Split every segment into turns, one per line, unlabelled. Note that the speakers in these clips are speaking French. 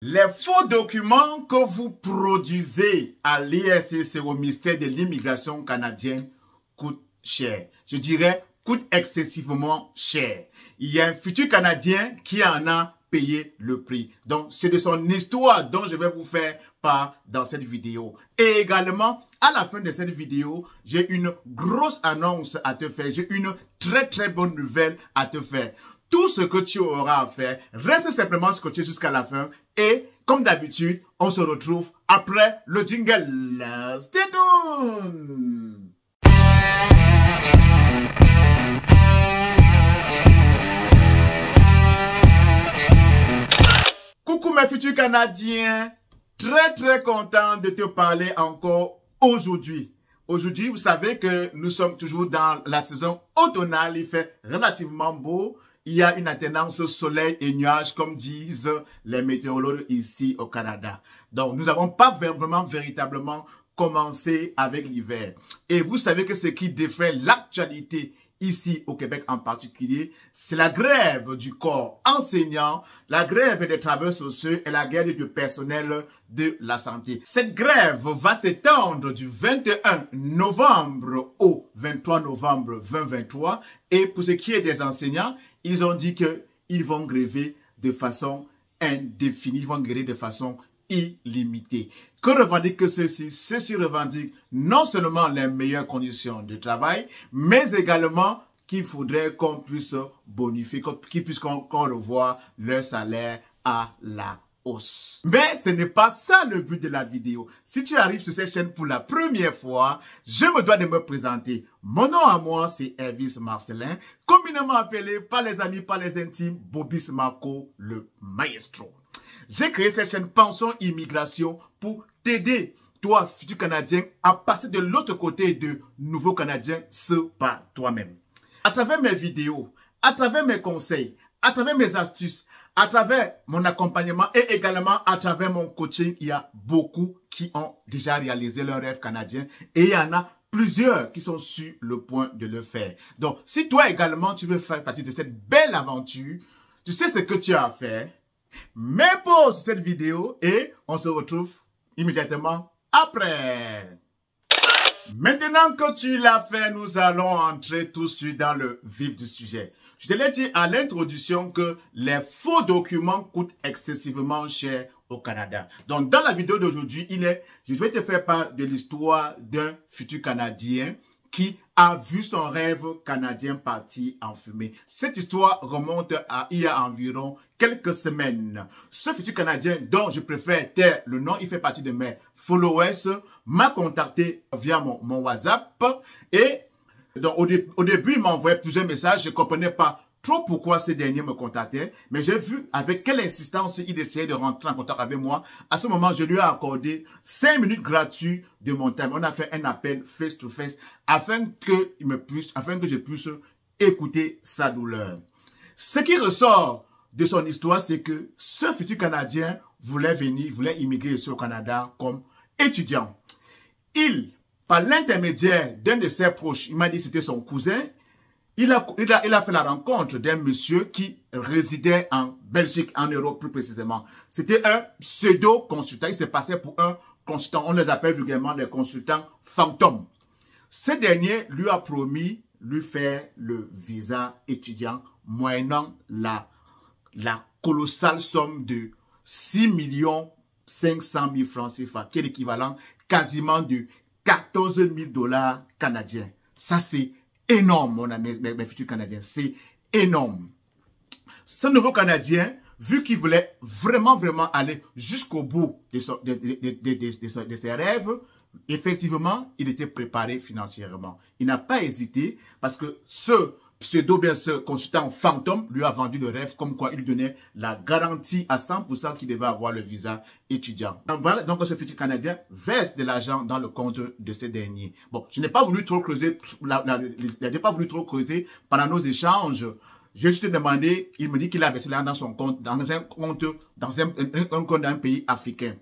Les faux documents que vous produisez à l'IRCC au ministère de l'immigration canadienne coûtent cher. Je dirais, coûtent excessivement cher. Il y a un futur Canadien qui en a payé le prix. Donc, c'est de son histoire dont je vais vous faire part dans cette vidéo. Et également, à la fin de cette vidéo, j'ai une grosse annonce à te faire. J'ai une très bonne nouvelle à te faire. Tout ce que tu auras à faire, reste simplement scotché jusqu'à la fin. Et comme d'habitude, on se retrouve après le jingle. Stay tuned! Coucou mes futurs Canadiens, très content de te parler encore aujourd'hui. Aujourd'hui, vous savez que nous sommes toujours dans la saison automnale, il fait relativement beau. Il y a une alternance soleil et nuages, comme disent les météorologues ici au Canada. Donc, nous n'avons pas véritablement commencé avec l'hiver. Et vous savez que ce qui défraie l'actualité ici au Québec en particulier, c'est la grève du corps enseignant, la grève des travailleurs sociaux et la grève du personnel de la santé. Cette grève va s'étendre du 21 novembre au 23 novembre 2023. Et pour ce qui est des enseignants, ils ont dit qu'ils vont gréver de façon indéfinie, ils vont gréver de façon illimitée. Que revendiquent ceux-ci? Ceux-ci revendiquent non seulement les meilleures conditions de travail, mais également qu'il faudrait qu'on puisse bonifier, qu'ils puissent qu'on revoie leur salaire à la hausse. Mais ce n'est pas ça le but de la vidéo. Si tu arrives sur cette chaîne pour la première fois, je me dois de me présenter. Mon nom à moi, c'est Elvis Marcelin, communément appelé par les amis, par les intimes, Bobis Marco, le maestro. J'ai créé cette chaîne Pension Immigration pour t'aider, toi, futur Canadien, à passer de l'autre côté de nouveaux Canadiens, ce par toi-même. À travers mes vidéos, à travers mes conseils, à travers mes astuces, à travers mon accompagnement et également à travers mon coaching, il y a beaucoup qui ont déjà réalisé leur rêve canadien et il y en a plusieurs qui sont sur le point de le faire. Donc, si toi également, tu veux faire partie de cette belle aventure, tu sais ce que tu as à faire. Mets pause cette vidéo et on se retrouve immédiatement après. Maintenant que tu l'as fait, nous allons entrer tout de suite dans le vif du sujet. Je te l'ai dit à l'introduction que les faux documents coûtent excessivement cher au Canada. Donc, dans la vidéo d'aujourd'hui, je vais te faire part de l'histoire d'un futur Canadien qui a vu son rêve canadien partir en fumée. Cette histoire remonte à il y a environ quelques semaines. Ce futur Canadien dont je préfère taire le nom, il fait partie de mes followers, m'a contacté via mon WhatsApp et donc, au début, il m'a envoyé plusieurs messages. Je ne comprenais pas trop pourquoi ces derniers me contactaient. Mais j'ai vu avec quelle insistance il essayait de rentrer en contact avec moi. À ce moment, je lui ai accordé 5 minutes gratuites de mon temps. On a fait un appel face-to-face afin que je puisse écouter sa douleur. Ce qui ressort de son histoire, c'est que ce futur Canadien voulait immigrer ici au Canada comme étudiant. Par l'intermédiaire d'un de ses proches, il m'a dit que c'était son cousin, il a fait la rencontre d'un monsieur qui résidait en Belgique, en Europe plus précisément. C'était un pseudo-consultant, il s'est passé pour un consultant, on les appelle vulgairement des consultants fantômes. Ce dernier lui a promis lui faire le visa étudiant moyennant la colossale somme de 6 500 000 francs CFA, qui est l'équivalent quasiment de 14 000 $ canadiens. Ça, c'est énorme, mon ami, mes futurs Canadiens. C'est énorme. Ce nouveau Canadien, vu qu'il voulait vraiment aller jusqu'au bout de ses rêves, effectivement, il était préparé financièrement. Il n'a pas hésité parce que ce consultant fantôme lui a vendu le rêve comme quoi il donnait la garantie à 100% qu'il devait avoir le visa étudiant. Donc voilà, donc ce futur Canadien verse de l'argent dans le compte de ces derniers. Bon, je n'ai pas voulu trop creuser, pendant nos échanges. Je suis demandé, il me dit qu'il a versé l'argent dans son compte, dans un compte d'un pays africain.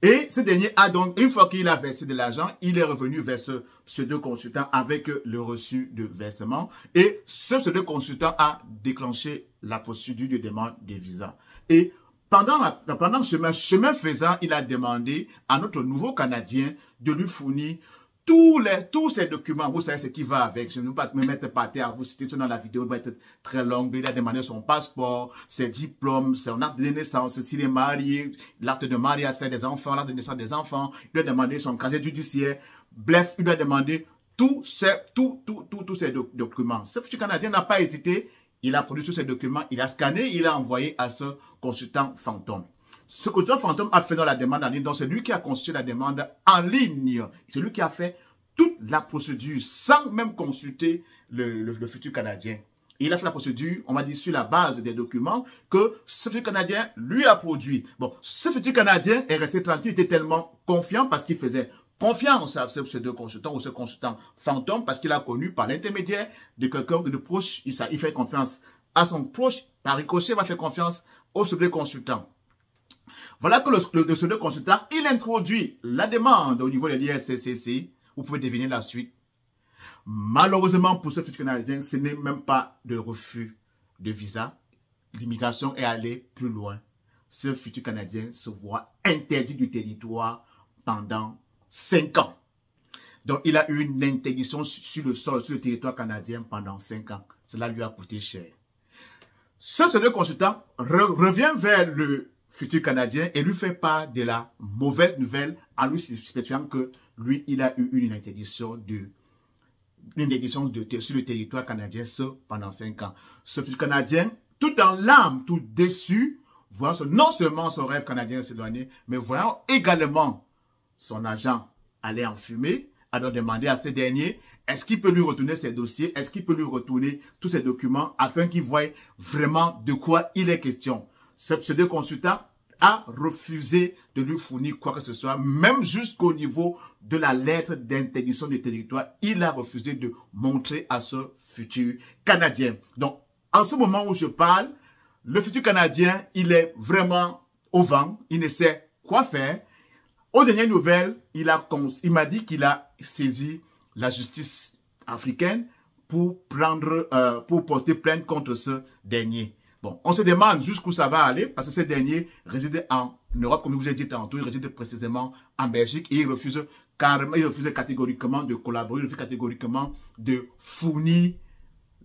Et ce dernier a donc, une fois qu'il a versé de l'argent, il est revenu vers ce pseudo-consultant avec le reçu de versement. Et ce pseudo-consultant a déclenché la procédure de demande de visa. Et Pendant le chemin faisant, il a demandé à notre nouveau Canadien de lui fournir tous ces documents. Vous savez ce qui va avec. Je ne vais pas me mettre par terre à vous citer dans la vidéo, elle va être très longue. Il a demandé son passeport, ses diplômes, son acte de naissance, s'il est marié, l'acte de mariage, s'il a des enfants, l'acte de naissance des enfants. Il lui a demandé son casier judiciaire. Bref, il lui a demandé tous ces documents. Ce futur Canadien n'a pas hésité. Il a produit tous ces documents, il a scanné, il a envoyé à ce consultant fantôme. Ce consultant fantôme a fait dans la demande en ligne, donc c'est lui qui a constitué la demande en ligne. C'est lui qui a fait toute la procédure sans même consulter le futur Canadien. Il a fait la procédure, on m'a dit, sur la base des documents que ce futur Canadien lui a produit. Bon, ce futur Canadien est resté tranquille, il était tellement confiant parce qu'il faisait confiance à ces deux consultants ou ce consultant fantôme parce qu'il a connu par l'intermédiaire de quelqu'un de proche. Il fait confiance à son proche. Par ricochet, il va faire confiance au second consultant. Voilà que le second consultant, il introduit la demande au niveau de l'IRCCC. Vous pouvez deviner la suite. Malheureusement, pour ce futur Canadien, ce n'est même pas de refus de visa. L'immigration est allée plus loin. Ce futur Canadien se voit interdit du territoire pendant 5 ans. Donc, il a eu une interdiction sur le sol, sur le territoire canadien pendant 5 ans. Cela lui a coûté cher. Ce second consultant revient vers le futur Canadien et lui fait part de la mauvaise nouvelle en lui spécifiant que lui, il a eu une interdiction sur le territoire canadien pendant 5 ans. Ce futur Canadien, tout en larmes, tout déçu, voyant non seulement son rêve canadien s'éloigner, mais voyant également son agent allait en fumée, a donc demandé à ce dernier, est-ce qu'il peut lui retourner ses dossiers, est-ce qu'il peut lui retourner tous ses documents afin qu'il voie vraiment de quoi il est question. Ce pseudo consultant a refusé de lui fournir quoi que ce soit, même jusqu'au niveau de la lettre d'interdiction du territoire, il a refusé de montrer à ce futur Canadien. Donc, en ce moment où je parle, le futur Canadien, il est vraiment au vent, il ne sait quoi faire. Aux dernières nouvelles, il m'a dit qu'il a saisi la justice africaine pour porter plainte contre ce dernier. Bon, on se demande jusqu'où ça va aller parce que ce dernier réside en Europe, comme je vous ai dit tantôt, il réside précisément en Belgique et il refuse catégoriquement de collaborer, il refuse catégoriquement de fournir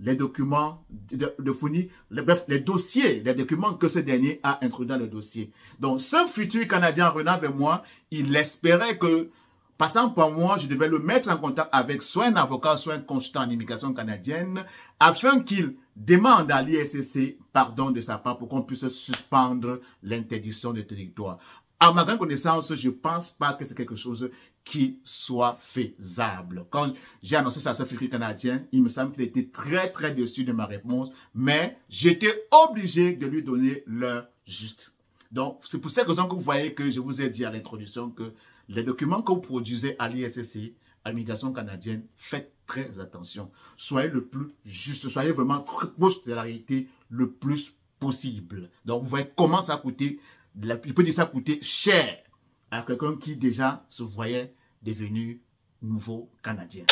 les documents, bref, les dossiers, les documents que ce dernier a introduits dans le dossier. Donc, ce futur Canadien revenant vers moi, il espérait que, passant par moi, je devais le mettre en contact avec soit un avocat, soit un consultant en immigration canadienne, afin qu'il demande à l'IRCC pardon de sa part pour qu'on puisse suspendre l'interdiction du territoire. À ma grande connaissance, je ne pense pas que c'est quelque chose qui soit faisable. Quand j'ai annoncé ça à ce futur Canadien, il me semble qu'il était très déçu de ma réponse, mais j'étais obligé de lui donner l'heure juste. Donc, c'est pour cette raison que vous voyez que je vous ai dit à l'introduction que les documents que vous produisez à l'IRCC, à l'immigration canadienne, faites très attention. Soyez le plus juste, soyez vraiment très proche de la réalité le plus possible. Donc, vous voyez comment ça a coûté. Il peut dire ça coûter cher à quelqu'un qui déjà se voyait devenu nouveau Canadien.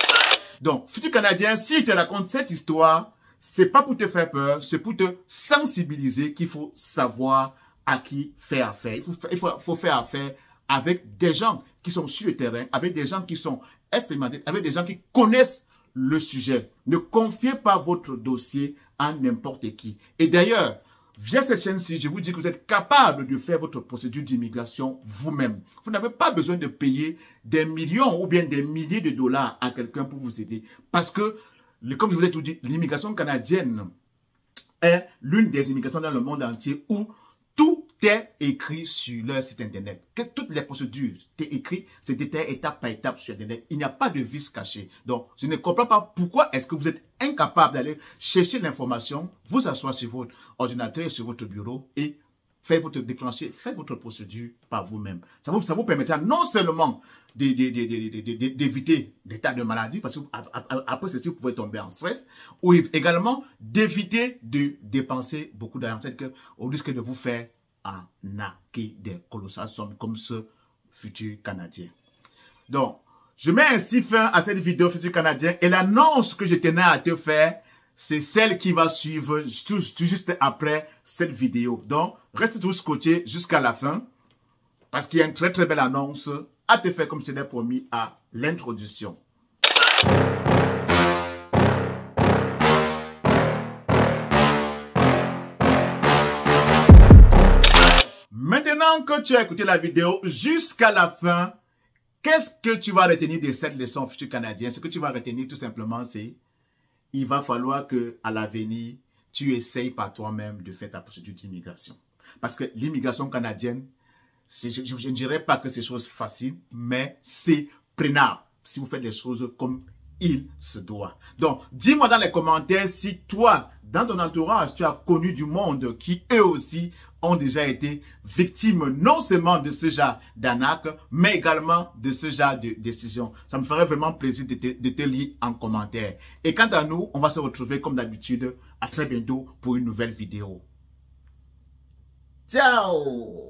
Donc, futur Canadien, si te raconte cette histoire, c'est pas pour te faire peur, c'est pour te sensibiliser qu'il faut savoir à qui faire affaire. Il faut faire affaire avec des gens qui sont sur le terrain, avec des gens qui sont expérimentés, avec des gens qui connaissent le sujet. Ne confiez pas votre dossier à n'importe qui. Et d'ailleurs, via cette chaîne-ci, je vous dis que vous êtes capable de faire votre procédure d'immigration vous-même. Vous n'avez pas besoin de payer des millions ou bien des milliers de dollars à quelqu'un pour vous aider. Parce que, comme je vous ai tout dit, l'immigration canadienne est l'une des immigrations dans le monde entier où tout est écrit sur leur site internet. Que toutes les procédures sont écrites, c'est détaillé étape par étape sur internet. Il n'y a pas de vice caché. Donc, je ne comprends pas pourquoi est-ce que vous êtes incapable d'aller chercher l'information, vous asseoir sur votre ordinateur et sur votre bureau et faites votre procédure par vous-même. Ça vous permettra non seulement d'éviter l'état de maladie, parce que après ceci, vous pouvez tomber en stress, ou également d'éviter de dépenser beaucoup d'argent, au risque de vous faire arnaquer des colossales sommes comme ce futur Canadien. Donc, je mets ainsi fin à cette vidéo futur Canadien et l'annonce que je tenais à te faire, c'est celle qui va suivre tout juste après cette vidéo. Donc, reste tous scotchés jusqu'à la fin parce qu'il y a une très belle annonce à te faire comme je te l'ai promis à l'introduction. Maintenant que tu as écouté la vidéo jusqu'à la fin, qu'est-ce que tu vas retenir de cette leçon futur canadien? Ce que tu vas retenir tout simplement, c'est il va falloir que à l'avenir, tu essayes par toi-même de faire ta procédure d'immigration. Parce que l'immigration canadienne, je ne dirais pas que c'est chose facile, mais c'est prenable si vous faites les choses comme il se doit. Donc, dis-moi dans les commentaires si toi, dans ton entourage, tu as connu du monde qui, eux aussi, ont déjà été victimes non seulement de ce genre d'arnaque, mais également de ce genre de décision. Ça me ferait vraiment plaisir de te lire en commentaire. Et quant à nous, on va se retrouver comme d'habitude à très bientôt pour une nouvelle vidéo. Ciao!